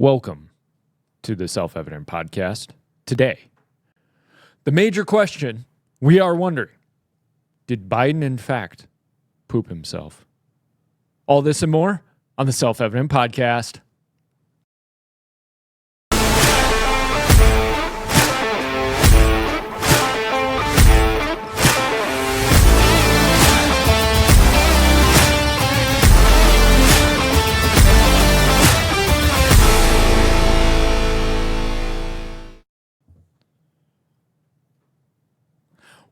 Welcome to the Self-Evident Podcast. Today, the major question we are wondering, did Biden in fact poop himself? All this and more on the Self-Evident Podcast.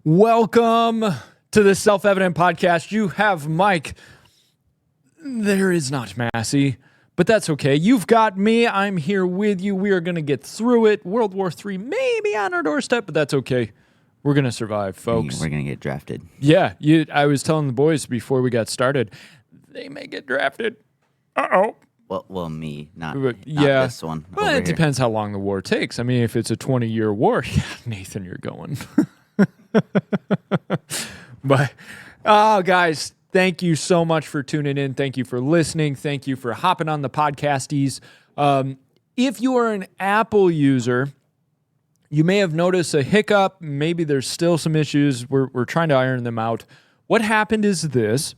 Welcome to the Self-Evident Podcast. You have Mike. There is not Massey, but that's okay. You've got me. I'm here with you. We are going to get through it. World War III may be on our doorstep, but that's okay. We're going to survive, folks. We're going to get drafted. Yeah, I was telling the boys before we got started, they may get drafted. Uh-oh. Well, me, not this one. Well, it depends how long the war takes. I mean, if it's a 20-year war, yeah, Nathan, you're going. But, guys, thank you so much for tuning in. Thank you for listening. Thank you for hopping on the podcasties. If you are an Apple user, you may have noticed a hiccup. Maybe there's still some issues. We're trying to iron them out. What happened is this.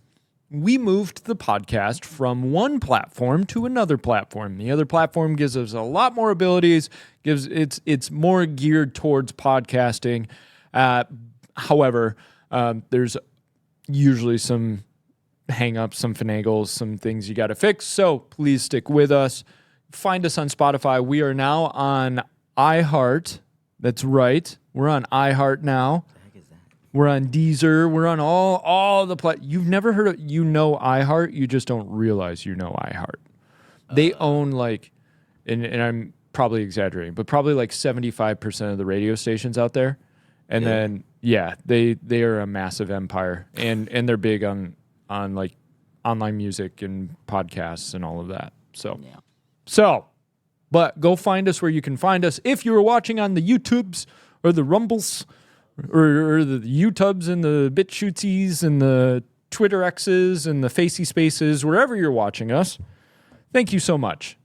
We moved the podcast from one platform to another platform. The other platform gives us a lot more abilities. It's more geared towards podcasting. However, there's usually some hang-ups, some finagles, some things you got to fix. So please stick with us. Find us on Spotify. We are now on iHeart. That's right. We're on iHeart now. What the heck is that? We're on Deezer. We're on all the You've never heard of iHeart. You just don't realize iHeart. They own and I'm probably exaggerating, but probably 75% of the radio stations out there. And then, they are a massive empire, and they're big on online music and podcasts and all of that. But go find us where you can find us. If you were watching on the YouTubes or the Rumbles or the YouTubes and the BitChutzies and the Twitter X's and the Facey Spaces, wherever you're watching us, thank you so much.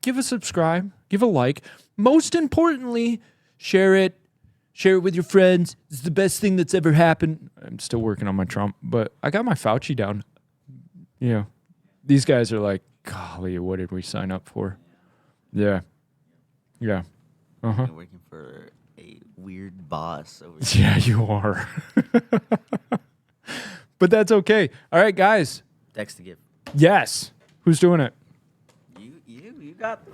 Give a subscribe, give a like. Most importantly, share it. Share it with your friends. It's the best thing that's ever happened. I'm still working on my Trump, but I got my Fauci down. You know, these guys are like, golly, what did we sign up for? Yeah. You're working for a weird boss over here. Yeah, you are. But that's okay. All right, guys. Text to give. Yes. Who's doing it? You got them.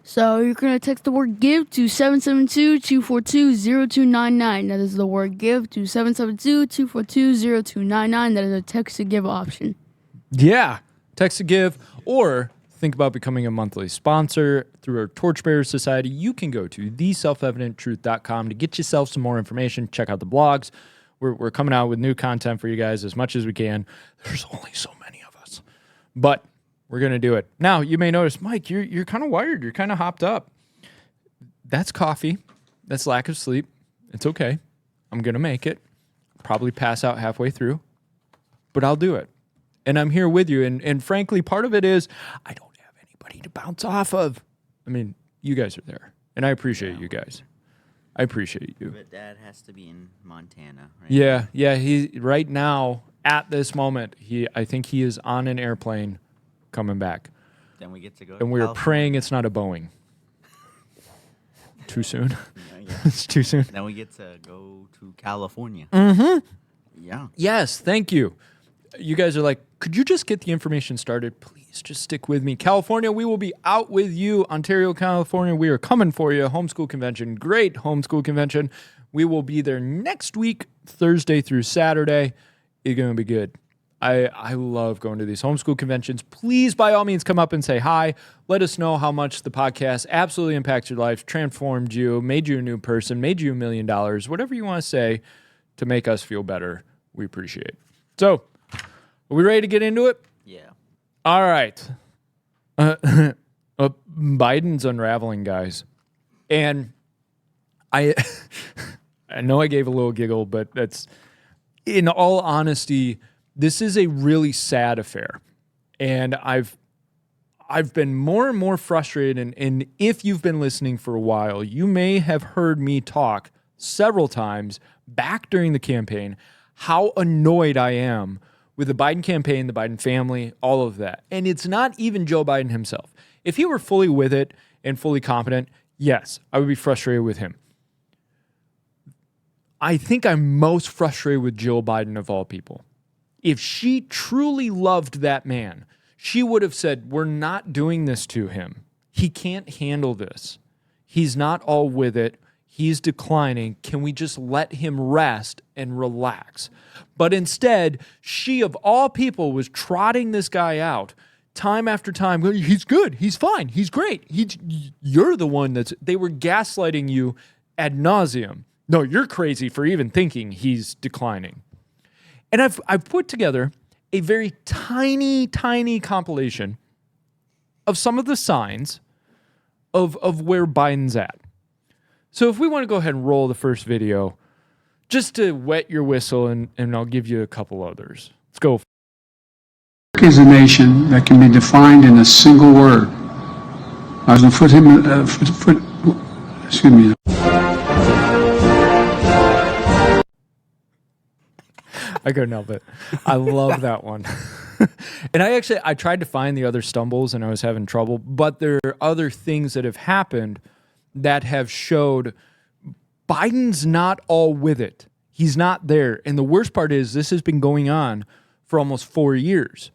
So you're going to text the word GIVE to 772-242-0299. That is the word GIVE to 772-242-0299. That is a text to give option. Yeah, text to give, or think about becoming a monthly sponsor through our Torchbearer Society. You can go to theselfevidenttruth.com to get yourself some more information. Check out the blogs. We're coming out with new content for you guys as much as we can. There's only so many of us, but we're going to do it. Now, you may notice, Mike, you're kind of wired. You're kind of hopped up. That's coffee. That's lack of sleep. It's okay. I'm going to make it. Probably pass out halfway through, but I'll do it. And I'm here with you. And frankly, part of it is I don't have anybody to bounce off of. I mean, you guys are there, and I appreciate you guys. I appreciate you. But Dad has to be in Montana, right? Yeah. He right now, at this moment, I think he is on an airplane coming back. Then we get to go. And we were praying it's not a Boeing. Too soon? Yeah. It's too soon. Then we get to go to California. Mm-hmm. Yeah. Yes, thank you. You guys are like, could you just get the information started? Please, just stick with me. California, we will be out with you. Ontario, California, we are coming for you. Homeschool convention, great homeschool convention. We will be there next week, Thursday through Saturday. It's going to be good. I love going to these homeschool conventions. Please, by all means, come up and say hi. Let us know how much the podcast absolutely impacts your life, transformed you, made you a new person, made you $1 million, whatever you want to say to make us feel better. We appreciate it. So, are we ready to get into it? Yeah. All right. Biden's unraveling, guys. And I know I gave a little giggle, but that's, in all honesty, this is a really sad affair. And I've been more and more frustrated. And if you've been listening for a while, you may have heard me talk several times back during the campaign how annoyed I am with the Biden campaign, the Biden family, all of that. And it's not even Joe Biden himself. If he were fully with it and fully competent, yes, I would be frustrated with him. I think I'm most frustrated with Jill Biden of all people. If she truly loved that man, she would have said, we're not doing this to him. He can't handle this. He's not all with it. He's declining. Can we just let him rest and relax? But instead, she of all people was trotting this guy out time after time. He's good. He's fine. He's great. You're the one they were gaslighting you ad nauseum. No, you're crazy for even thinking he's declining. And I've put together a very tiny compilation of some of the signs of where Biden's at. So if we want to go ahead and roll the first video, just to wet your whistle, and I'll give you a couple others. Let's go. America is a nation that can be defined in a single word. I was going to excuse me. I couldn't help it. I love that one. And I tried to find the other stumbles and I was having trouble, but there are other things that have happened that have showed Biden's not all with it. He's not there. And the worst part is this has been going on for almost 4 years.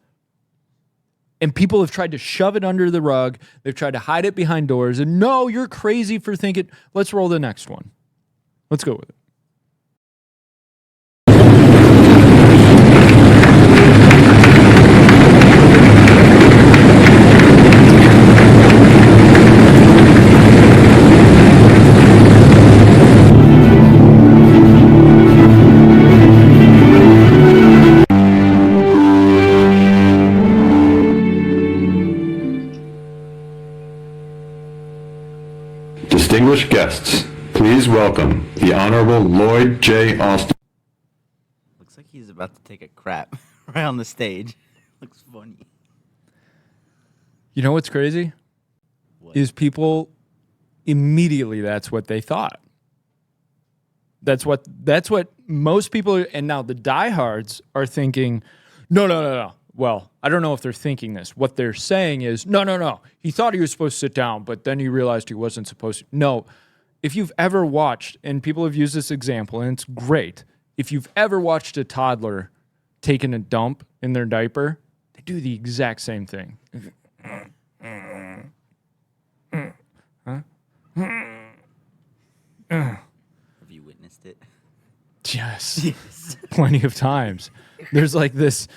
And people have tried to shove it under the rug. They've tried to hide it behind doors. And no, you're crazy for thinking. Let's roll the next one. Let's go with it. Distinguished guests, please welcome the Honorable Lloyd J. Austin. Looks like he's about to take a crap right on the stage. Looks funny. You know what's crazy? What? Is people immediately that's what they thought. That's what most people are, and now the diehards are thinking, no. Well, I don't know if they're thinking this. What they're saying is, no. He thought he was supposed to sit down, but then he realized he wasn't supposed to. No. If you've ever watched, and people have used this example, and it's great. If you've ever watched a toddler taking a dump in their diaper, they do the exact same thing. Have you witnessed it? Yes. Plenty of times. There's like this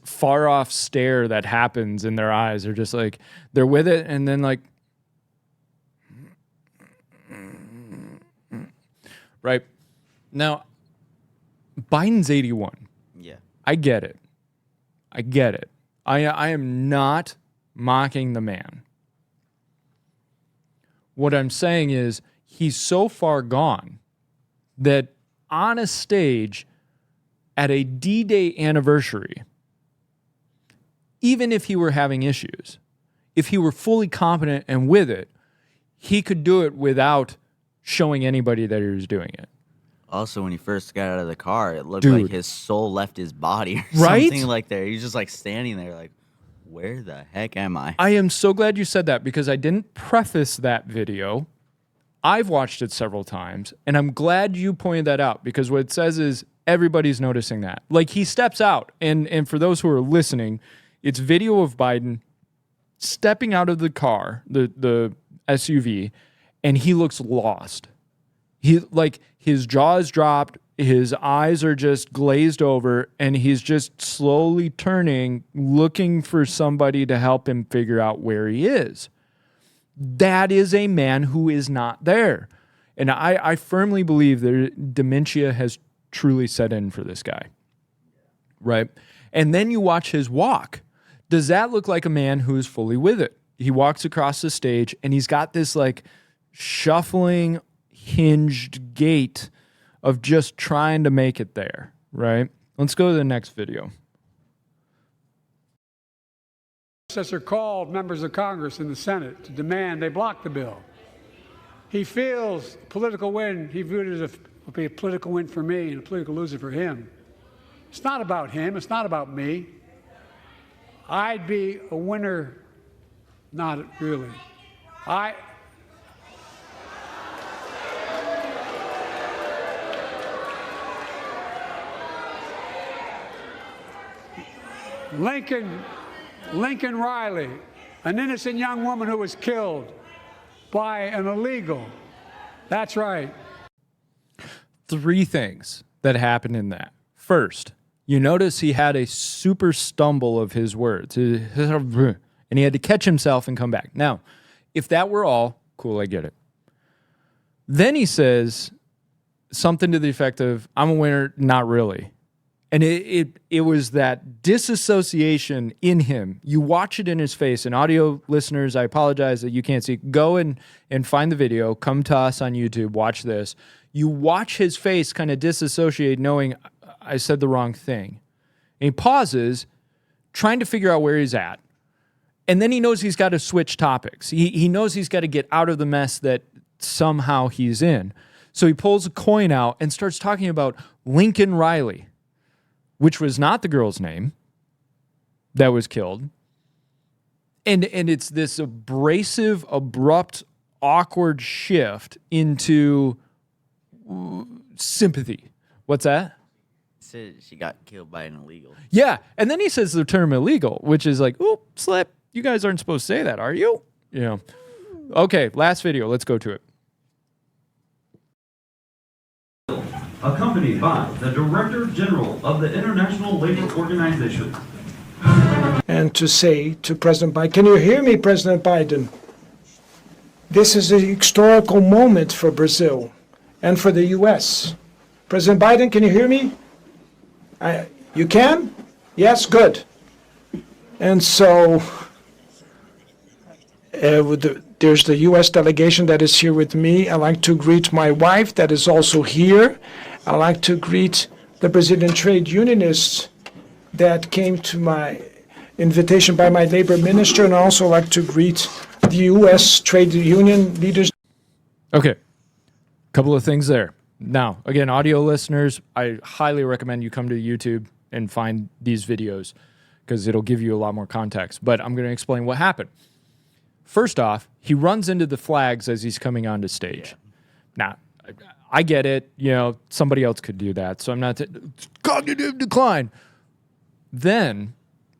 far off stare that happens in their eyes. They're just like, they're with it and then like, right? Now, Biden's 81. Yeah. I get it. I am not mocking the man. What I'm saying is he's so far gone that on a stage at a D-Day anniversary, even if he were having issues, if he were fully competent and with it, he could do it without showing anybody that he was doing it. Also, when he first got out of the car, it looked Dude. like his soul left his body or Right? something like that. He's just like standing there like, where the heck am I? I am so glad you said that because I didn't preface that video. I've watched it several times, and I'm glad you pointed that out because what it says is everybody's noticing that. Like he steps out, and for those who are listening, it's video of Biden stepping out of the car, the SUV, and he looks lost. His jaw is dropped, his eyes are just glazed over, and he's just slowly turning, looking for somebody to help him figure out where he is. That is a man who is not there. And I firmly believe that dementia has truly set in for this guy. Right? And then you watch his walk. Does that look like a man who is fully with it? He walks across the stage and he's got this like shuffling, hinged gait of just trying to make it there. Right? Let's go to the next video. Predecessor called members of Congress and the Senate to demand they block the bill. He feels political win. He viewed it as a political win for me and a political loser for him. It's not about him. It's not about me. I'd be a winner. Not really. Lincoln Riley, an innocent young woman who was killed by an illegal. That's right. 3 things that happened in that. First, you notice he had a super stumble of his words, and he had to catch himself and come back. Now, if that were all, cool, I get it. Then he says something to the effect of, I'm a winner, not really. And it was that disassociation in him. You watch it in his face. And audio listeners, I apologize that you can't see. Go and find the video. Come to us on YouTube. Watch this. You watch his face kind of disassociate, knowing I said the wrong thing. And he pauses, trying to figure out where he's at. And then he knows he's got to switch topics. He knows he's got to get out of the mess that somehow he's in. So he pulls a coin out and starts talking about Lincoln Riley, which was not the girl's name that was killed. And it's this abrasive, abrupt, awkward shift into sympathy. What's that? Said she got killed by an illegal. Yeah, and then he says the term illegal, which is like, oop, slip. You guys aren't supposed to say that, are you? You know. Okay, last video. Let's go to it. Accompanied by the Director General of the International Labor Organization. And to say to President Biden, can you hear me, President Biden? This is a historical moment for Brazil and for the U.S. President Biden, can you hear me? You can? Yes, good. And so there's the U.S. delegation that is here with me. I'd like to greet my wife that is also here. I'd like to greet the Brazilian trade unionists that came to my invitation by my labor minister, and I also like to greet the U.S. trade union leaders. Okay, couple of things there. Now, again, audio listeners, I highly recommend you come to YouTube and find these videos because it'll give you a lot more context. But I'm going to explain what happened. First off, he runs into the flags as he's coming onto stage. Now, I get it. You know, somebody else could do that. So I'm not... cognitive decline. Then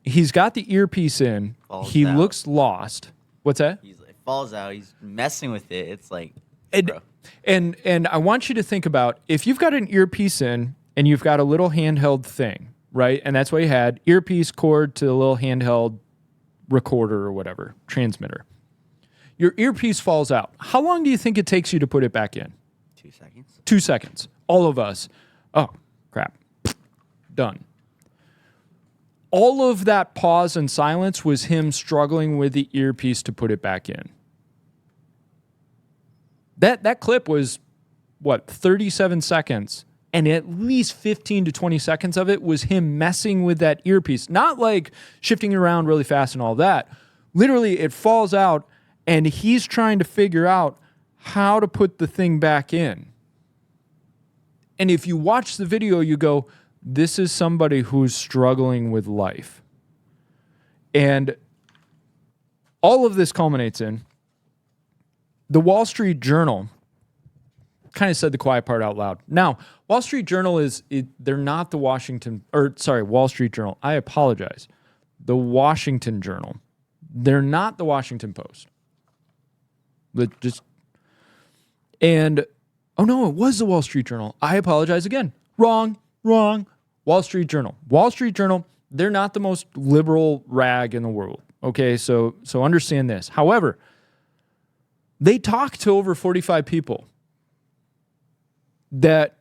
he's got the earpiece in. He looks lost. What's that? He falls out. He's messing with it. It's like... And I want you to think about, if you've got an earpiece in and you've got a little handheld thing, right? And that's what you had, earpiece cord to a little handheld recorder or whatever, transmitter. Your earpiece falls out. How long do you think it takes you to put it back in? 2 seconds. 2 seconds. All of us. Oh, crap. Done. All of that pause and silence was him struggling with the earpiece to put it back in. That clip was, 37 seconds, and at least 15 to 20 seconds of it was him messing with that earpiece. Not like shifting it around really fast and all that. Literally, it falls out, and he's trying to figure out how to put the thing back in. And if you watch the video, you go, this is somebody who's struggling with life. And all of this culminates in the Wall Street Journal kind of said the quiet part out loud. Now, Wall Street Journal they're not the Wall Street Journal. I apologize. The Washington Journal. They're not the Washington Post. Oh no, it was the Wall Street Journal. I apologize again. Wrong. Wall Street Journal. Wall Street Journal, they're not the most liberal rag in the world. Okay, so understand this. However, they talked to over 45 people that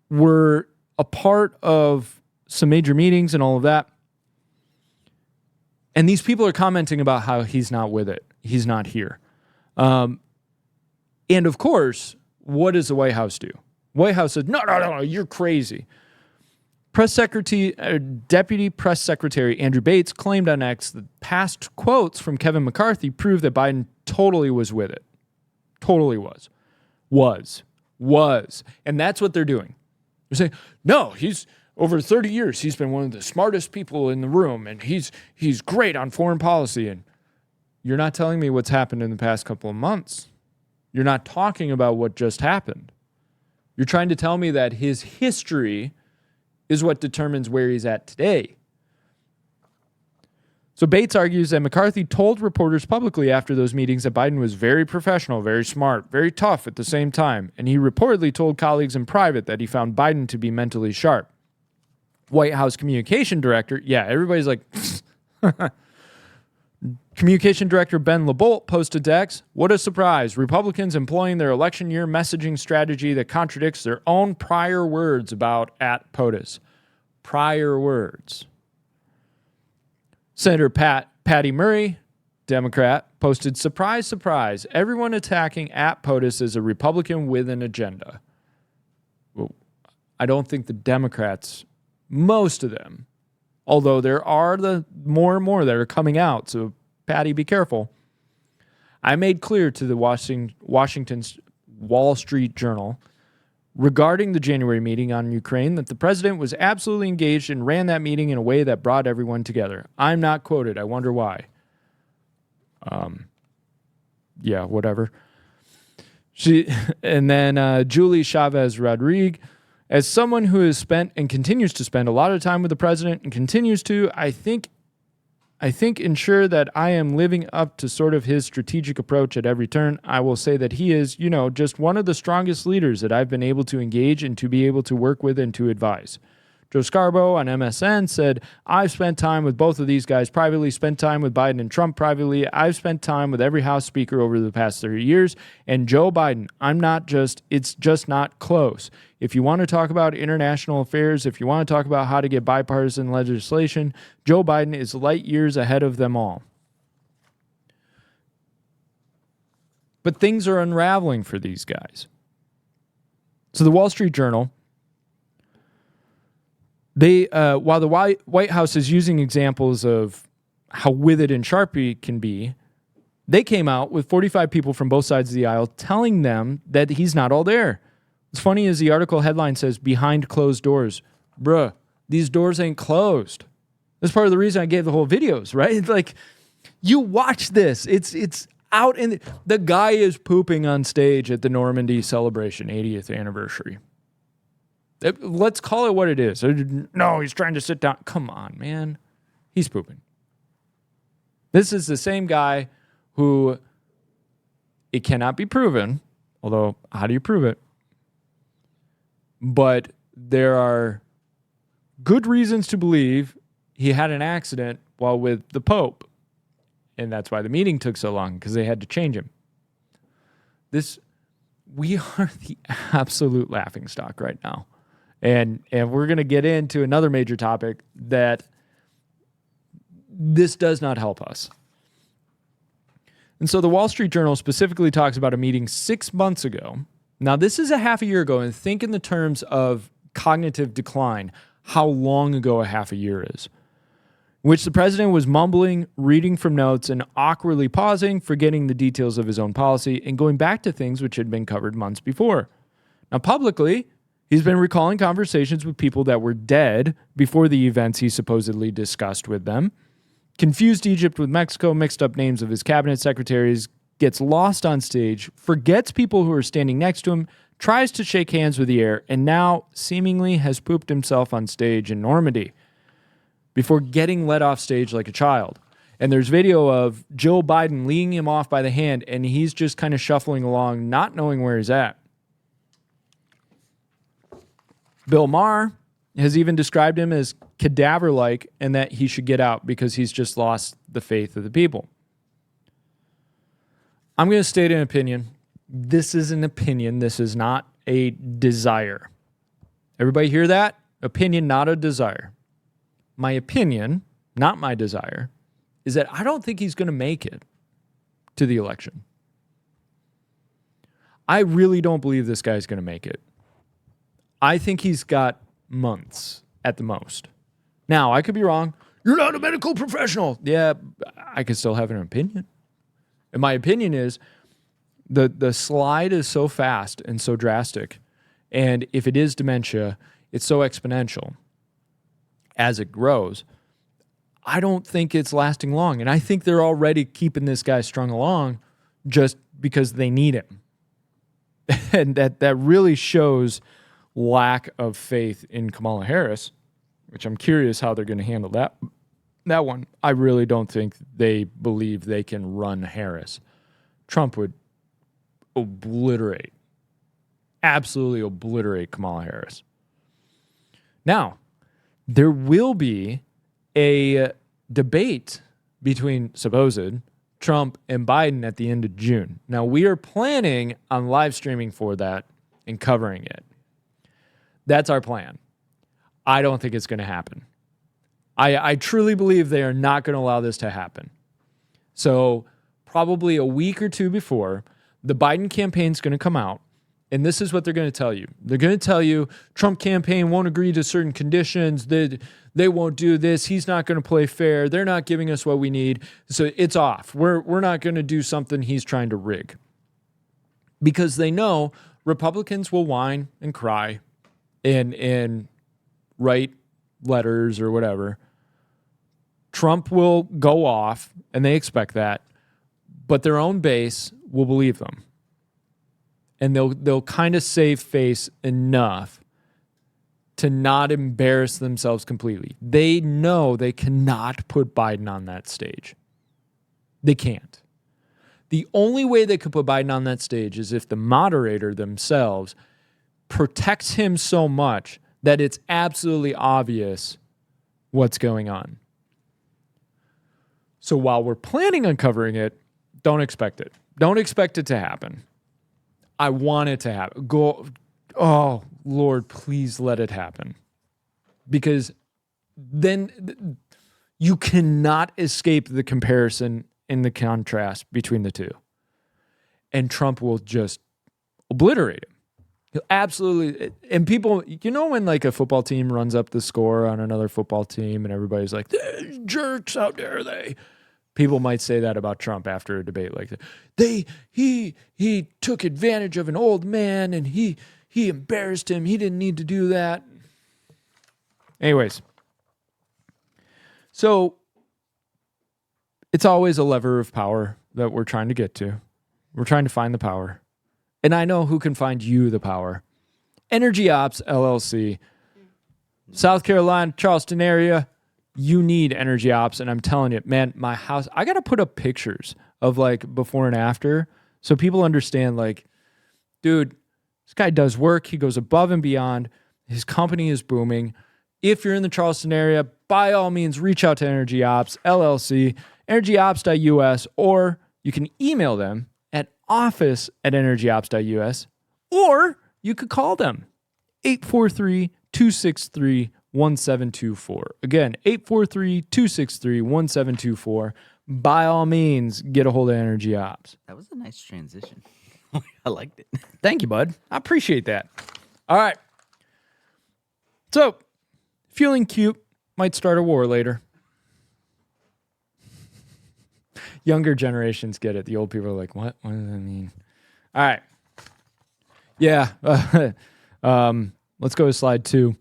were a part of some major meetings and all of that. And these people are commenting about how he's not with it. He's not here. And of course, what does the White House do? White House said, no, you're crazy. Deputy Press Secretary Andrew Bates claimed on X that past quotes from Kevin McCarthy prove that Biden totally was with it. Totally was. And that's what they're doing. They're saying, no, he's over 30 years, he's been one of the smartest people in the room, and he's great on foreign policy. And you're not telling me what's happened in the past couple of months. You're not talking about what just happened. You're trying to tell me that his history is what determines where he's at today. So Bates argues that McCarthy told reporters publicly after those meetings that Biden was very professional, very smart, very tough at the same time, and he reportedly told colleagues in private that he found Biden to be mentally sharp. White House communication director, everybody's like, Communication Director Ben LeBolt posted to X, what a surprise. Republicans employing their election year messaging strategy that contradicts their own prior words about at POTUS. Prior words. Senator Patty Murray, Democrat, posted, surprise, surprise, everyone attacking at POTUS is a Republican with an agenda. Well, I don't think the Democrats, most of them, although there are the more and more that are coming out, so Patty, be careful. I made clear to the Washington's Wall Street Journal regarding the January meeting on Ukraine that the president was absolutely engaged and ran that meeting in a way that brought everyone together. I'm not quoted. I wonder why. Whatever. Julie Chavez Rodriguez, as someone who has spent and continues to spend a lot of time with the president and continues to, I think ensure that I am living up to sort of his strategic approach at every turn. I will say that he is, just one of the strongest leaders that I've been able to engage and to be able to work with and to advise. Joe Scarborough on MSN said, I've spent time with both of these guys privately, spent time with Biden and Trump privately. I've spent time with every House Speaker over the past 30 years. And Joe Biden, it's just not close. If you want to talk about international affairs, if you want to talk about how to get bipartisan legislation, Joe Biden is light years ahead of them all. But things are unraveling for these guys. So the Wall Street Journal, while the White House is using examples of how with it and sharp he can be, they came out with 45 people from both sides of the aisle telling them that he's not all there. What's funny is the article headline says, behind closed doors. Bruh, these doors ain't closed. That's part of the reason I gave the whole videos, right? Like, you watch this. It's out in the guy is pooping on stage at the Normandy celebration, 80th anniversary. Let's call it what it is. No, he's trying to sit down. Come on, man. He's pooping. This is the same guy who, it cannot be proven, although how do you prove it? But there are good reasons to believe he had an accident while with the Pope. And that's why the meeting took so long, because they had to change him. We are the absolute laughingstock right now. And we're going to get into another major topic that this does not help us. And so the Wall Street Journal specifically talks about a meeting 6 months ago. Now, this is a half a year ago, and think in the terms of cognitive decline, how long ago a half a year is, in which the president was mumbling, reading from notes, and awkwardly pausing, forgetting the details of his own policy, and going back to things which had been covered months before. Now, publicly, he's been recalling conversations with people that were dead before the events he supposedly discussed with them, confused Egypt with Mexico, mixed up names of his cabinet secretaries, gets lost on stage, forgets people who are standing next to him, tries to shake hands with the air, and now seemingly has pooped himself on stage in Normandy before getting let off stage like a child. And there's video of Joe Biden leading him off by the hand, and he's just kind of shuffling along, not knowing where he's at. Bill Maher has even described him as cadaver-like and that he should get out because he's just lost the faith of the people. I'm going to state an opinion. This is an opinion. This is not a desire. Everybody hear that? Opinion, not a desire. My opinion, not my desire, is that I don't think he's going to make it to the election. I really don't believe this guy's going to make it. I think he's got months at the most. Now, I could be wrong. You're not a medical professional. Yeah, I could still have an opinion. And my opinion is the slide is so fast and so drastic. And if it is dementia, it's so exponential as it grows. I don't think it's lasting long. And I think they're already keeping this guy strung along just because they need him. And that really shows lack of faith in Kamala Harris, which I'm curious how they're going to handle that one. I really don't think they believe they can run Harris. Trump would absolutely obliterate Kamala Harris. Now, there will be a debate between supposed Trump and Biden at the end of June. Now, we are planning on live streaming for that and covering it. That's our plan. I don't think it's going to happen. I truly believe they are not going to allow this to happen. So probably a week or two before, the Biden campaign's going to come out, and this is what they're going to tell you. They're going to tell you Trump campaign won't agree to certain conditions. They won't do this. He's not going to play fair. They're not giving us what we need. So it's off. We're not going to do something he's trying to rig. Because they know Republicans will whine and cry and write letters or whatever. Trump will go off, and they expect that, but their own base will believe them. And they'll kind of save face enough to not embarrass themselves completely. They know they cannot put Biden on that stage. They can't. The only way they could put Biden on that stage is if the moderator themselves protects him so much that it's absolutely obvious what's going on. So while we're planning on covering it, don't expect it. Don't expect it to happen. I want it to happen. Oh, Lord, please let it happen. Because then you cannot escape the comparison and the contrast between the two. And Trump will just obliterate him. He'll absolutely. And people, you know, when like a football team runs up the score on another football team and everybody's like, "There's jerks out there, they." People might say that about Trump after a debate like that. He took advantage of an old man and he embarrassed him. He didn't need to do that. Anyways. So it's always a lever of power that we're trying to get to. We're trying to find the power. And I know who can find you the power. Energy Ops LLC. South Carolina, Charleston area. You need Energy Ops, and I'm telling you, man, my house, I got to put up pictures of like before and after so people understand like, dude, this guy does work. He goes above and beyond. His company is booming. If you're in the Charleston area, by all means, reach out to Energy Ops, LLC, energyops.us, or you can email them at office@energyops.us, or you could call them 843-263-1724. Again, 843-263-1724. By all means, get a hold of Energy Ops. That was a nice transition. I liked it. Thank you, bud. I appreciate that. All right. So, feeling cute, might start a war later. Younger generations get it. The old people are like, what? What does that mean? All right. Yeah. Let's go to slide 2.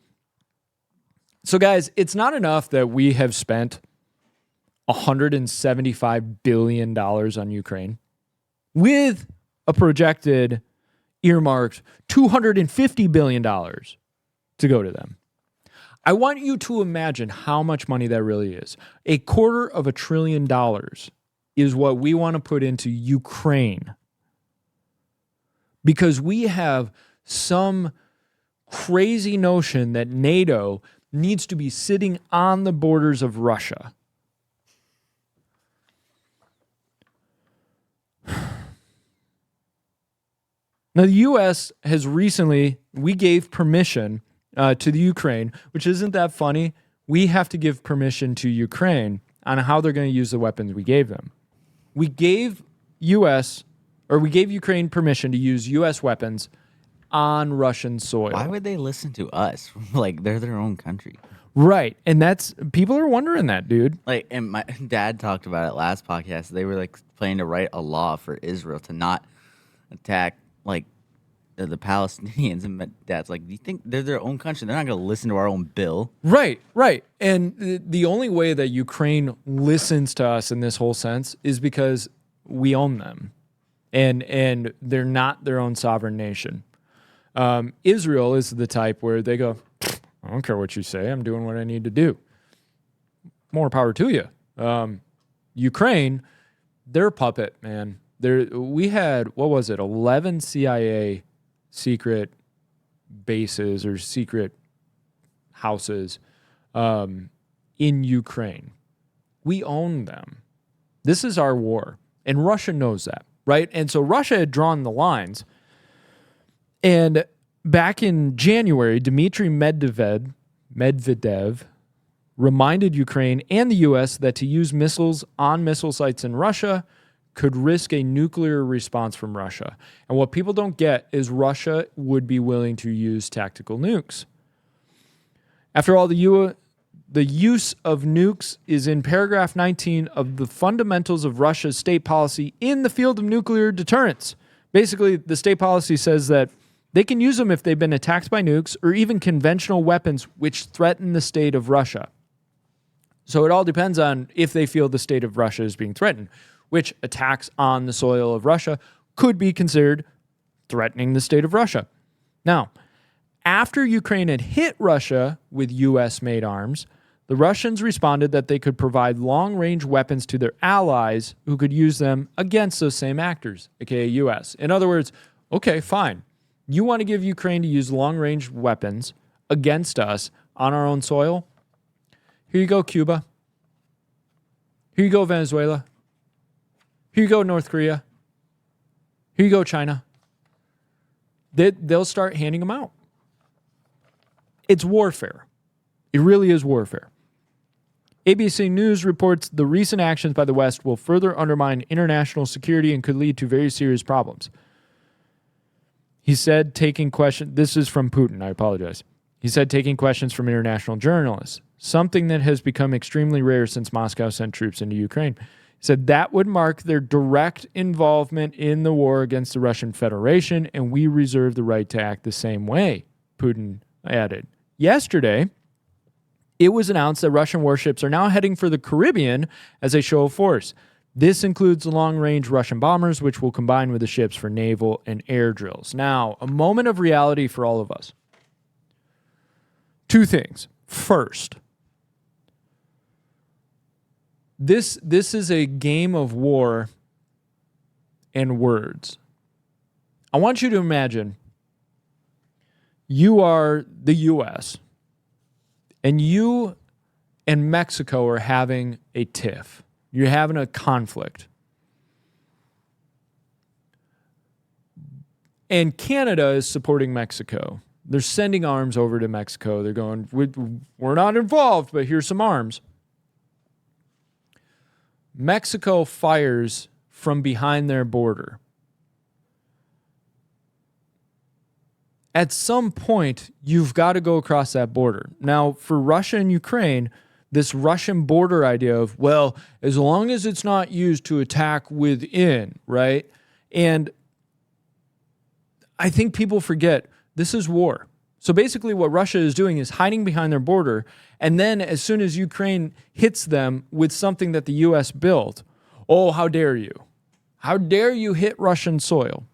So, guys, it's not enough that we have spent $175 billion on Ukraine with a projected earmarked $250 billion to go to them. I want you to imagine how much money that really is. $250 billion is what we want to put into Ukraine because we have some crazy notion that NATO needs to be sitting on the borders of Russia. Now, the U.S. has recently, we gave permission to the Ukraine, which isn't that funny. We have to give permission to Ukraine on how they're going to use the weapons we gave them. We gave Ukraine permission to use U.S. weapons on Russian soil. Why would they listen to us? Like, they're their own country. Right. And people are wondering that, dude. Like, and my dad talked about it last podcast. They were like planning to write a law for Israel to not attack like the Palestinians. And my dad's like, do you think they're their own country? They're not going to listen to our own bill. Right. And the only way that Ukraine listens to us in this whole sense is because we own them. And they're not their own sovereign nation. Israel is the type where they go, I don't care what you say. I'm doing what I need to do. More power to you. Ukraine, they're a puppet, man. We had, 11 CIA secret bases or secret houses in Ukraine. We own them. This is our war. And Russia knows that, right? And so Russia had drawn the lines. And back in January, Dmitry Medvedev reminded Ukraine and the U.S. that to use missiles on missile sites in Russia could risk a nuclear response from Russia. And what people don't get is Russia would be willing to use tactical nukes. After all, the use of nukes is in paragraph 19 of the fundamentals of Russia's state policy in the field of nuclear deterrence. Basically, the state policy says that they can use them if they've been attacked by nukes or even conventional weapons which threaten the state of Russia. So it all depends on if they feel the state of Russia is being threatened, which attacks on the soil of Russia could be considered threatening the state of Russia. Now, after Ukraine had hit Russia with U.S.-made arms, the Russians responded that they could provide long-range weapons to their allies who could use them against those same actors, aka U.S. In other words, okay, fine. You want to give Ukraine to use long-range weapons against us on our own soil? Here you go, Cuba. Here you go, Venezuela. Here you go, North Korea. Here you go, China. They'll start handing them out. It's warfare. It really is warfare. ABC News reports the recent actions by the West will further undermine international security and could lead to very serious problems. He said taking questions, this is from Putin, I apologize. He said taking questions from international journalists, something that has become extremely rare since Moscow sent troops into Ukraine. He said that would mark their direct involvement in the war against the Russian Federation, and we reserve the right to act the same way, Putin added. Yesterday, it was announced that Russian warships are now heading for the Caribbean as a show of force. This includes the long-range Russian bombers, which will combine with the ships for naval and air drills. Now, a moment of reality for all of us. Two things. First, this is a game of war and words. I want you to imagine you are the U.S., and you and Mexico are having a tiff. You're having a conflict. And Canada is supporting Mexico. They're sending arms over to Mexico. They're going, we're not involved, but here's some arms. Mexico fires from behind their border. At some point, you've got to go across that border. Now, for Russia and Ukraine, this Russian border idea of, well, as long as it's not used to attack within, right? And I think people forget this is war. So basically what Russia is doing is hiding behind their border, and then as soon as Ukraine hits them with something that the U.S. built, oh, how dare you? How dare you hit Russian soil?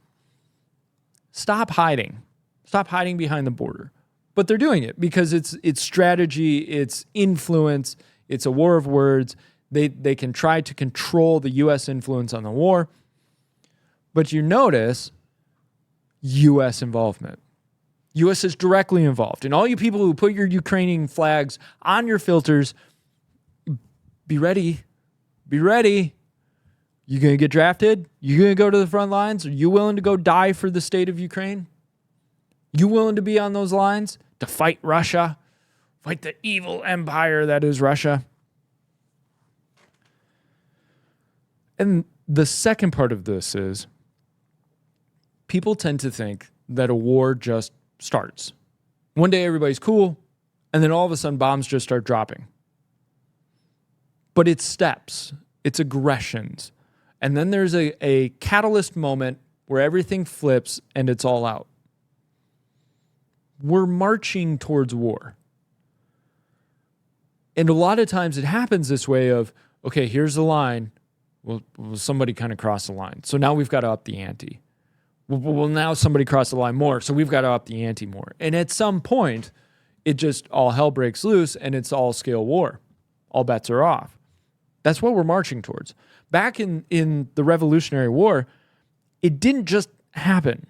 Stop hiding. Stop hiding behind the border. But they're doing it because it's strategy, it's influence, it's a war of words. They can try to control the U.S. influence on the war. But you notice U.S. involvement. U.S. is directly involved. And all you people who put your Ukrainian flags on your filters, be ready. Be ready. You going to get drafted? You going to go to the front lines? Are you willing to go die for the state of Ukraine? You willing to be on those lines to fight Russia? Fight the evil empire that is Russia? And the second part of this is people tend to think that a war just starts. One day everybody's cool, and then all of a sudden bombs just start dropping. But it's steps, it's aggressions. And then there's a catalyst moment where everything flips and it's all out. We're marching towards war. And a lot of times it happens this way of, okay, here's the line. Well, somebody kind of crossed the line. So now we've got to up the ante. Well, now somebody crossed the line more, so we've got to up the ante more. And at some point, it just all hell breaks loose and it's all scale war. All bets are off. That's what we're marching towards. Back in the Revolutionary War, it didn't just happen.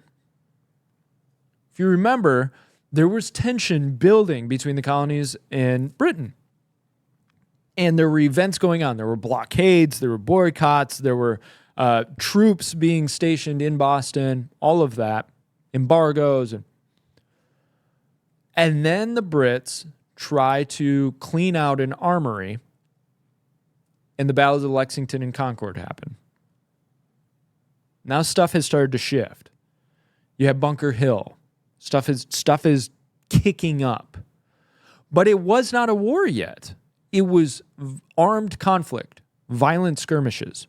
If you remember, there was tension building between the colonies and Britain. And there were events going on. There were blockades, there were boycotts, there were troops being stationed in Boston, all of that, embargoes. And then the Brits try to clean out an armory, and the battles of Lexington and Concord happen. Now stuff has started to shift. You have Bunker Hill. Stuff is kicking up. But it was not a war yet. It was armed conflict, violent skirmishes.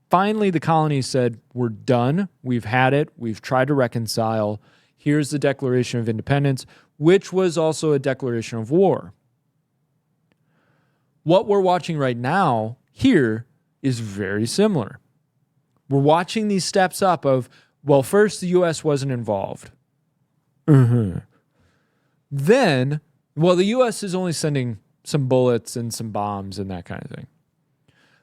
Finally, the colonies said, we're done. We've had it. We've tried to reconcile. Here's the Declaration of Independence, which was also a declaration of war. What we're watching right now here is very similar. We're watching these steps up of, well, first the U.S. wasn't involved. Then, well, the U.S. is only sending some bullets and some bombs and that kind of thing.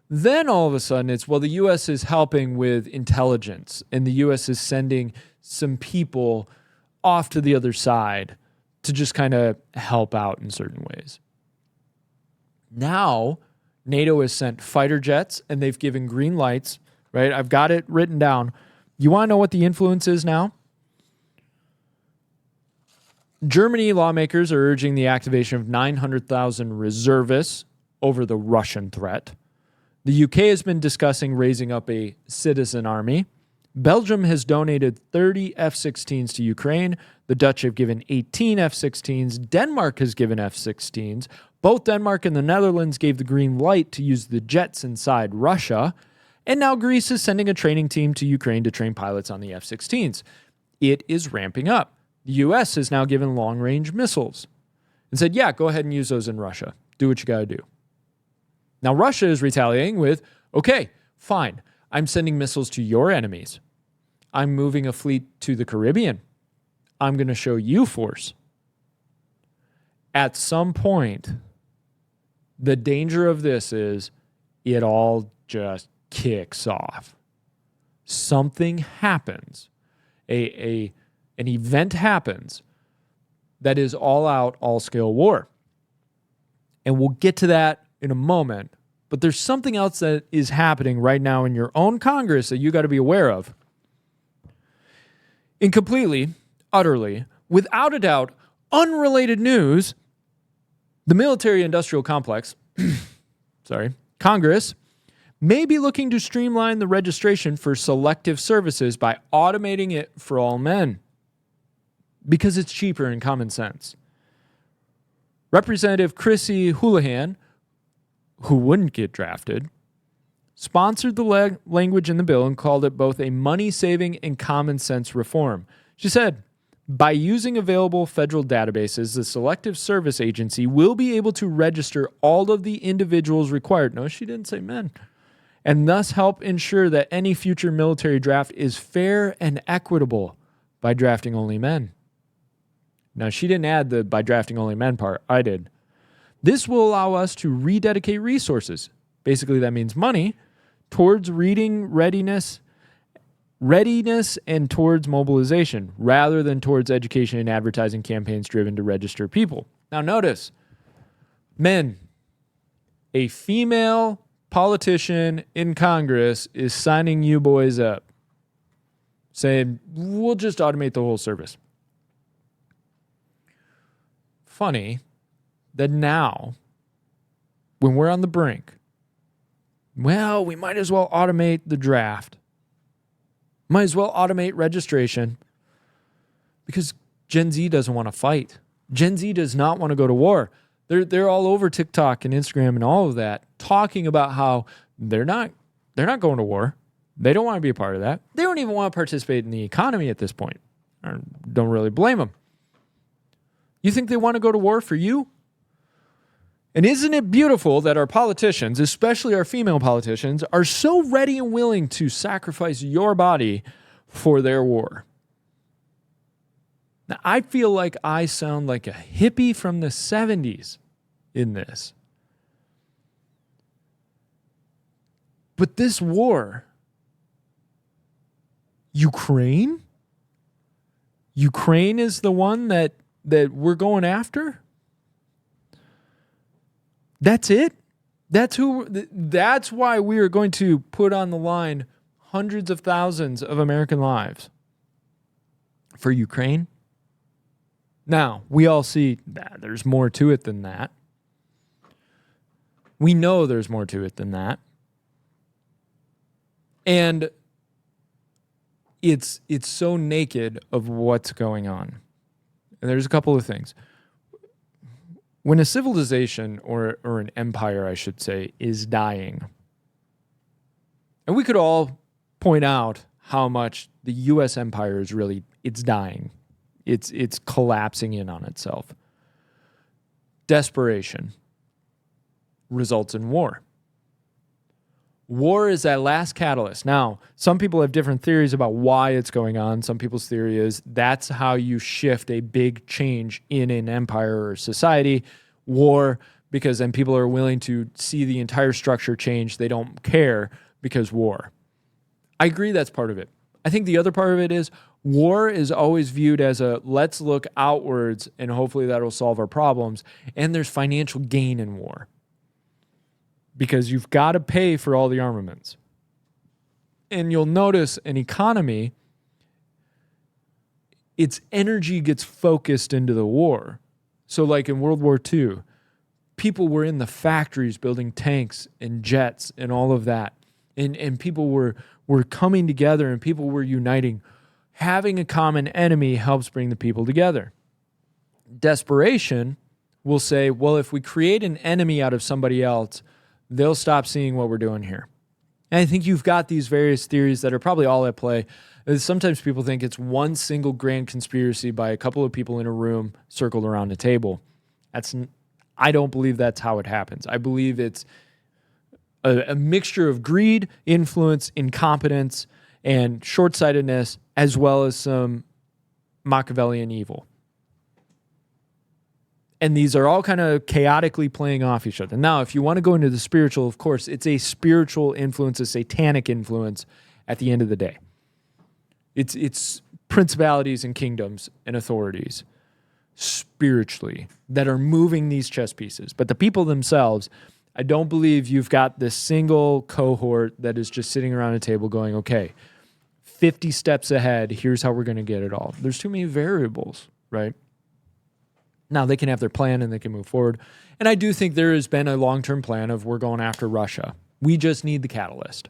Then all of a sudden it's, well, the U.S. is helping with intelligence and the U.S. is sending some people off to the other side to just kind of help out in certain ways. Now, NATO has sent fighter jets and they've given green lights, right? I've got it written down. You want to know what the influence is now? Germany lawmakers are urging the activation of 900,000 reservists over the Russian threat. The UK has been discussing raising up a citizen army. Belgium has donated 30 F-16s to Ukraine. The Dutch have given 18 F-16s. Denmark has given F-16s. Both Denmark and the Netherlands gave the green light to use the jets inside Russia. And now Greece is sending a training team to Ukraine to train pilots on the F-16s. It is ramping up. The U.S. has now given long-range missiles and said, yeah, go ahead and use those in Russia. Do what you got to do. Now, Russia is retaliating with, okay, fine. I'm sending missiles to your enemies. I'm moving a fleet to the Caribbean. I'm going to show you force. At some point, the danger of this is it all just kicks off. Something happens. An event happens that is all out, all scale war. And we'll get to that in a moment. But there's something else that is happening right now in your own Congress that you got to be aware of. In completely, utterly, without a doubt, unrelated news, the military-industrial complex, Congress, may be looking to streamline the registration for selective services by automating it for all men. Because it's cheaper and common sense. Representative Chrissy Houlihan, who wouldn't get drafted, sponsored the language in the bill and called it both a money-saving and common sense reform. She said, by using available federal databases, the Selective Service Agency will be able to register all of the individuals required. No, she didn't say men. And thus help ensure that any future military draft is fair and equitable by drafting only men. Now, she didn't add the by drafting only men part. I did. This will allow us to rededicate resources. Basically, that means money towards reading readiness and towards mobilization, rather than towards education and advertising campaigns driven to register people. Now, notice, men, a female politician in Congress is signing you boys up, saying, we'll just automate the whole service. Funny that now, when we're on the brink, well, we might as well automate the draft. Might as well automate registration. Because Gen Z doesn't want to fight. Gen Z does not want to go to war. They're all over TikTok and Instagram and all of that, talking about how they're not going to war. They don't want to be a part of that. They don't even want to participate in the economy at this point. I don't really blame them. You think they want to go to war for you? And isn't it beautiful that our politicians, especially our female politicians, are so ready and willing to sacrifice your body for their war? Now, I feel like I sound like a hippie from the 70s in this. But this war, Ukraine is the one that we're going after? That's it? That's why we are going to put on the line hundreds of thousands of American lives for Ukraine? Now, we all see that there's more to it than that. We know there's more to it than that. And it's so naked of what's going on. And there's a couple of things. When a civilization or an empire, I should say, is dying, and we could all point out how much the U.S. empire is really, it's dying. It's collapsing in on itself. Desperation results in war. War is that last catalyst. Now, some people have different theories about why it's going on. Some people's theory is that's how you shift a big change in an empire or society. War, because then people are willing to see the entire structure change. They don't care because war. I agree that's part of it. I think the other part of it is war is always viewed as a let's look outwards and hopefully that'll solve our problems. And there's financial gain in war, because you've got to pay for all the armaments. And you'll notice an economy, its energy gets focused into the war. So like in World War II, people were in the factories building tanks and jets and all of that. And people were coming together and people were uniting. Having a common enemy helps bring the people together. Desperation will say, well, if we create an enemy out of somebody else, they'll stop seeing what we're doing here. And I think you've got these various theories that are probably all at play. Sometimes people think it's one single grand conspiracy by a couple of people in a room circled around a table. I don't believe that's how it happens. I believe it's a mixture of greed, influence, incompetence, and short-sightedness, as well as some Machiavellian evil. And these are all kind of chaotically playing off each other. Now, if you want to go into the spiritual, of course, it's a spiritual influence, a satanic influence at the end of the day. It's principalities and kingdoms and authorities spiritually that are moving these chess pieces. But the people themselves, I don't believe you've got this single cohort that is just sitting around a table going, okay, 50 steps ahead, here's how we're going to get it all. There's too many variables, right? Now, they can have their plan and they can move forward. And I do think there has been a long-term plan of we're going after Russia. We just need the catalyst.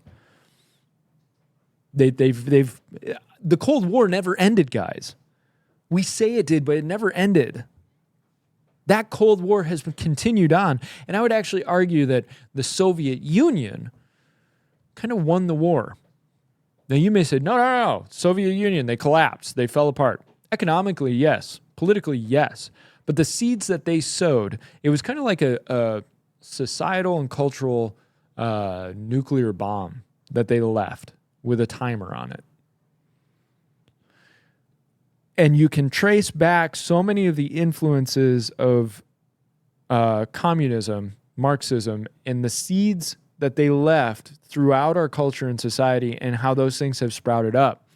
The Cold War never ended, guys. We say it did, but it never ended. That Cold War has been continued on. And I would actually argue that the Soviet Union kind of won the war. Now, you may say, no. Soviet Union, they collapsed. They fell apart. Economically, yes. Politically, yes. But the seeds that they sowed, it was kind of like a societal and cultural nuclear bomb that they left with a timer on it. And you can trace back so many of the influences of communism, Marxism, and the seeds that they left throughout our culture and society and how those things have sprouted up.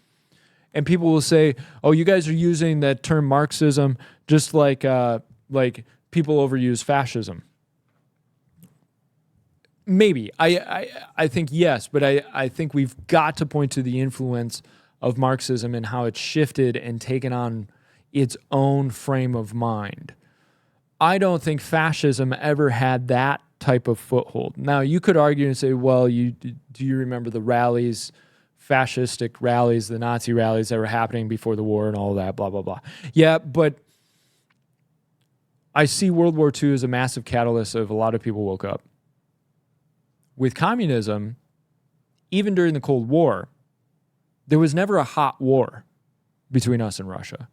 And people will say, oh, you guys are using that term Marxism just like people overuse fascism. Maybe. I think yes, but I think we've got to point to the influence of Marxism and how it's shifted and taken on its own frame of mind. I don't think fascism ever had that type of foothold. Now, you could argue and say, well, do you remember the rallies fascistic rallies, the Nazi rallies that were happening before the war and all that, blah, blah, blah. Yeah, but I see World War II as a massive catalyst of a lot of people woke up. With communism, even during the Cold War, there was never a hot war between us and Russia.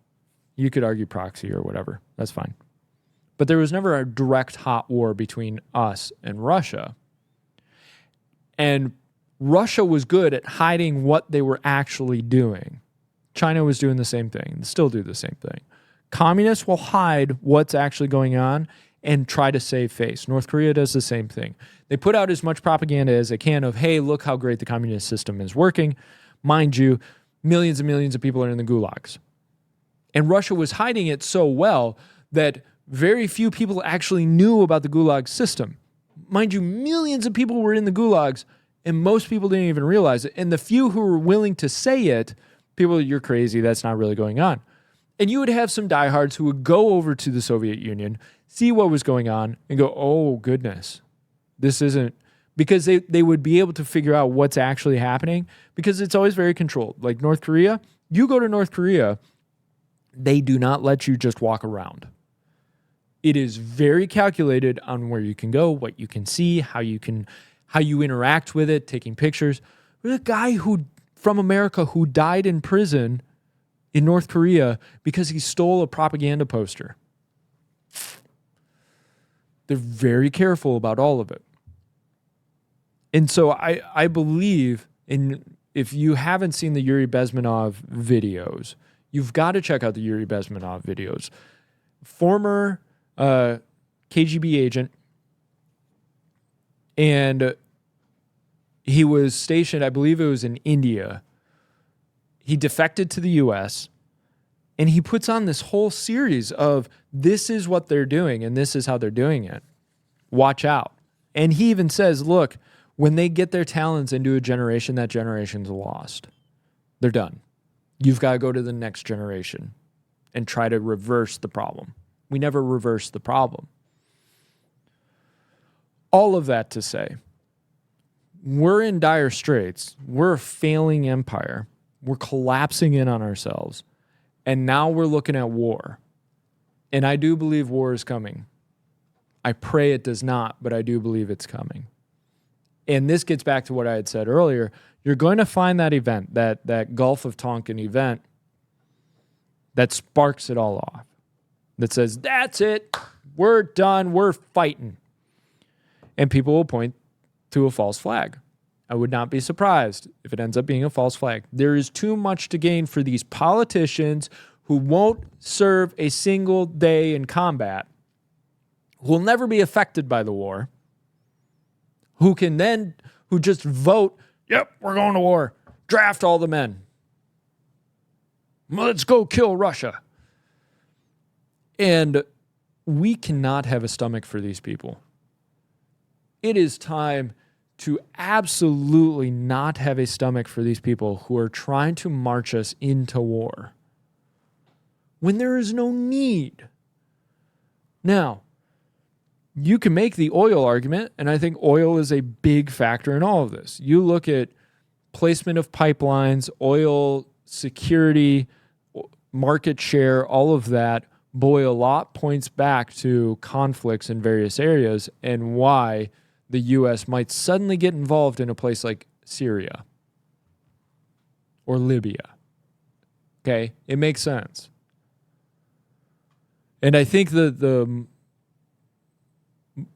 You could argue proxy or whatever. That's fine. But there was never a direct hot war between us and Russia. And Russia was good at hiding what they were actually doing. China was doing the same thing. They still do the same thing. Communists will hide what's actually going on and try to save face. North Korea does the same thing. They put out as much propaganda as they can of, hey, look how great the communist system is working. Mind you, millions and millions of people are in the gulags. And Russia was hiding it so well that very few people actually knew about the gulag system. Mind you, millions of people were in the gulags, and most people didn't even realize it. And the few who were willing to say it, people, you're crazy, that's not really going on. And you would have some diehards who would go over to the Soviet Union, see what was going on, and go, oh, goodness, this isn't, because they would be able to figure out what's actually happening, because it's always very controlled. Like North Korea, you go to North Korea, they do not let you just walk around. It is very calculated on where you can go, what you can see, how you interact with it, taking pictures. There's a guy from America who died in prison in North Korea because he stole a propaganda poster. They're very careful about all of it. And so I believe, if you haven't seen the Yuri Bezmenov videos, you've got to check out the Yuri Bezmenov videos. Former KGB agent, and he was stationed, I believe it was in India. He defected to the U.S., and he puts on this whole series of this is what they're doing, and this is how they're doing it. Watch out. And he even says, look, when they get their talents into a generation, that generation's lost. They're done. You've got to go to the next generation and try to reverse the problem. We never reverse the problem. All of that to say, we're in dire straits. We're a failing empire. We're collapsing in on ourselves. And now we're looking at war. And I do believe war is coming. I pray it does not, but I do believe it's coming. And this gets back to what I had said earlier. You're going to find that event, that Gulf of Tonkin event, that sparks it all off. That says, that's it, we're done, we're fighting. And people will point to a false flag. I would not be surprised if it ends up being a false flag. There is too much to gain for these politicians who won't serve a single day in combat, who will never be affected by the war, who just vote, yep, we're going to war, draft all the men. Let's go kill Russia. And we cannot have a stomach for these people. It is time to absolutely not have a stomach for these people who are trying to march us into war when there is no need. Now, you can make the oil argument, and I think oil is a big factor in all of this. You look at placement of pipelines, oil security, market share, all of that. Boy, a lot points back to conflicts in various areas and why the U.S. might suddenly get involved in a place like Syria or Libya. Okay? It makes sense. And I think the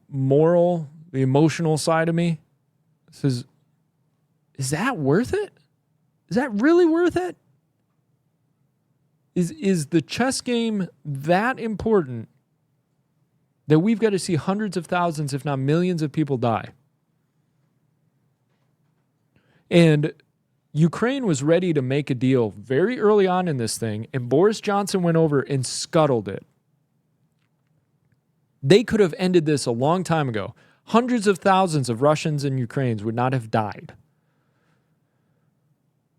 moral, the emotional side of me says, is that worth it? Is that really worth it? Is the chess game that important that we've got to see hundreds of thousands, if not millions of people die? And Ukraine was ready to make a deal very early on in this thing, and Boris Johnson went over and scuttled it. They could have ended this a long time ago. Hundreds of thousands of Russians and Ukrainians would not have died.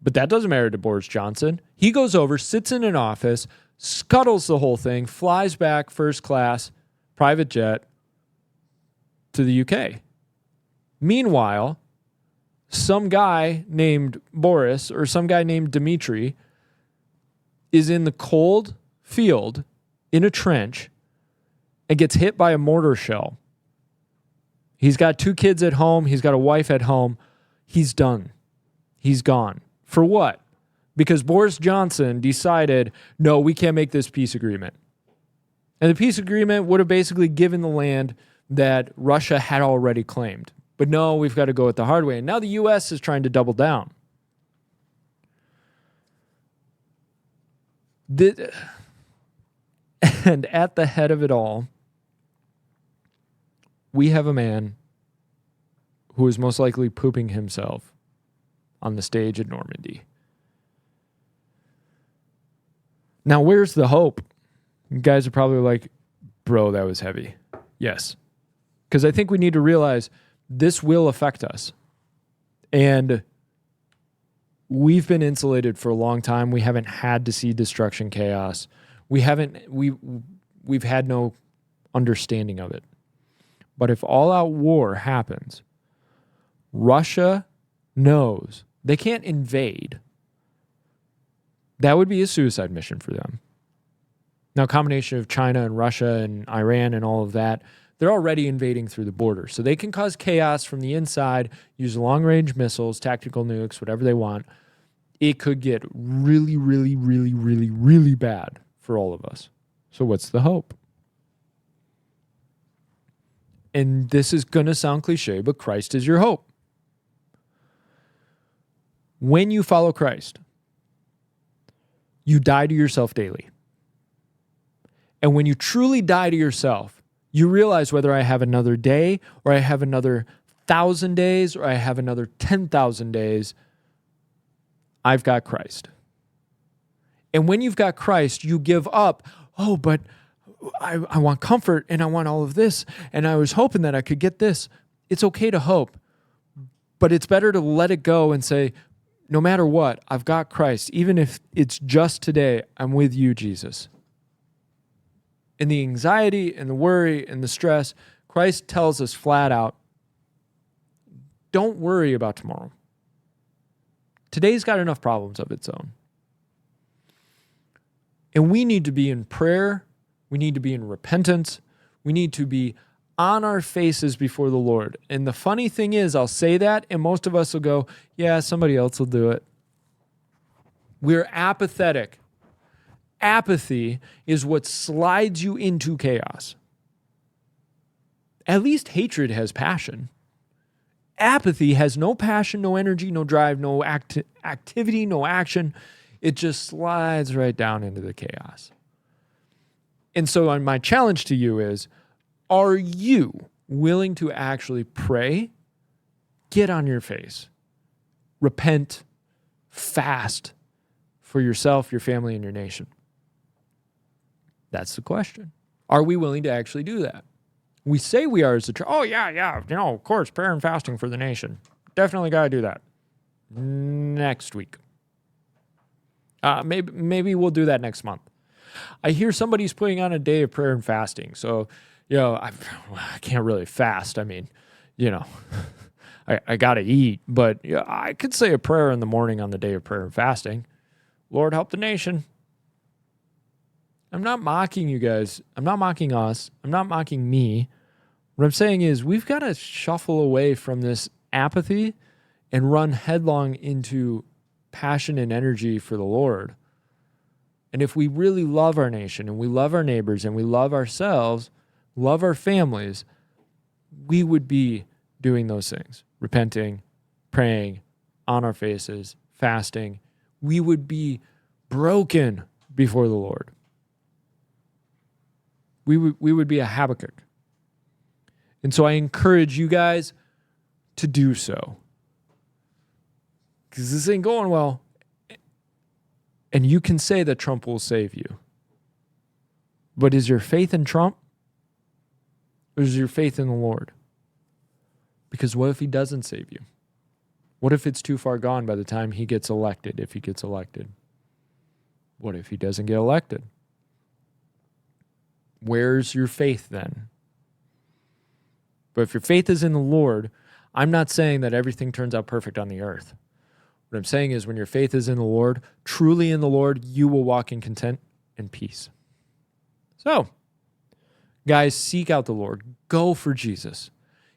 But that doesn't matter to Boris Johnson. He goes over, sits in an office, scuttles the whole thing, flies back first class, private jet to the UK. Meanwhile, some guy named Boris or some guy named Dmitry is in the cold field in a trench and gets hit by a mortar shell. He's got 2 kids at home. He's got a wife at home. He's done. He's gone. For what? Because Boris Johnson decided, no, we can't make this peace agreement. And the peace agreement would have basically given the land that Russia had already claimed. But no, we've got to go it the hard way. And now the U.S. is trying to double down. And at the head of it all, we have a man who is most likely pooping himself on the stage at Normandy. Now, where's the hope? You guys are probably like, bro, that was heavy. Yes. Because I think we need to realize this will affect us. And we've been insulated for a long time. We haven't had to see destruction, chaos. We've had no understanding of it. But if all-out war happens, Russia knows they can't invade. That would be a suicide mission for them. Now, a combination of China and Russia and Iran and all of that, they're already invading through the border. So they can cause chaos from the inside, use long-range missiles, tactical nukes, whatever they want. It could get really, really, really, really, really bad for all of us. So what's the hope? And this is going to sound cliche, but Christ is your hope. When you follow Christ, you die to yourself daily. And when you truly die to yourself, you realize whether I have another day or I have another 1,000 days or I have another 10,000 days, I've got Christ. And when you've got Christ, you give up, oh, but I want comfort and I want all of this and I was hoping that I could get this. It's okay to hope, but it's better to let it go and say, no matter what, I've got Christ. Even if it's just today, I'm with you, Jesus. In the anxiety and the worry and the stress, Christ tells us flat out, don't worry about tomorrow. Today's got enough problems of its own. And we need to be in prayer. We need to be in repentance. We need to be on our faces before the Lord. And the funny thing is, I'll say that, and most of us will go, yeah, somebody else will do it. We're apathetic. Apathy is what slides you into chaos. At least hatred has passion. Apathy has no passion, no energy, no drive, no activity, no action. It just slides right down into the chaos. And so my challenge to you is, are you willing to actually pray, get on your face, repent, fast for yourself, your family, and your nation? That's the question. Are we willing to actually do that? We say we are as a church. Oh, yeah. Of course, prayer and fasting for the nation. Definitely got to do that. Next week. Maybe we'll do that next month. I hear somebody's putting on a day of prayer and fasting. So, I can't really fast. I mean, I got to eat. But I could say a prayer in the morning on the day of prayer and fasting. Lord, help the nation. I'm not mocking you guys. I'm not mocking us. I'm not mocking me. What I'm saying is we've got to shuffle away from this apathy and run headlong into passion and energy for the Lord. And if we really love our nation and we love our neighbors and we love ourselves, love our families, we would be doing those things. Repenting, praying, on our faces, fasting. We would be broken before the Lord. We would be a Habakkuk. And so I encourage you guys to do so. Because this ain't going well. And you can say that Trump will save you. But is your faith in Trump? Or is your faith in the Lord? Because what if he doesn't save you? What if it's too far gone by the time he gets elected, if he gets elected? What if he doesn't get elected? Where's your faith then? But if your faith is in the Lord, I'm not saying that everything turns out perfect on the earth. What I'm saying is when your faith is in the Lord, truly in the Lord, you will walk in content and peace. So, guys, seek out the Lord. Go for Jesus.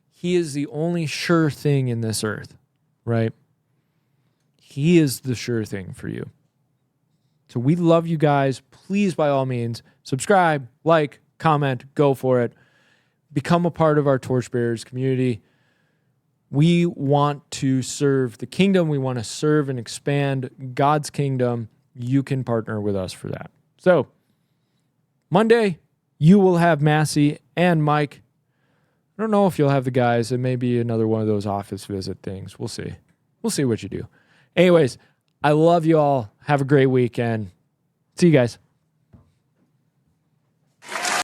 He is the only sure thing in this earth, right? He is the sure thing for you. So we love you guys. Please, by all means, subscribe, like, comment, go for it. Become a part of our Torchbearers community. We want to serve the kingdom. We want to serve and expand God's kingdom. You can partner with us for that. So, Monday, you will have Massey and Mike. I don't know if you'll have the guys. It may be another one of those office visit things. We'll see. We'll see what you do. Anyways, I love you all. Have a great weekend. See you guys.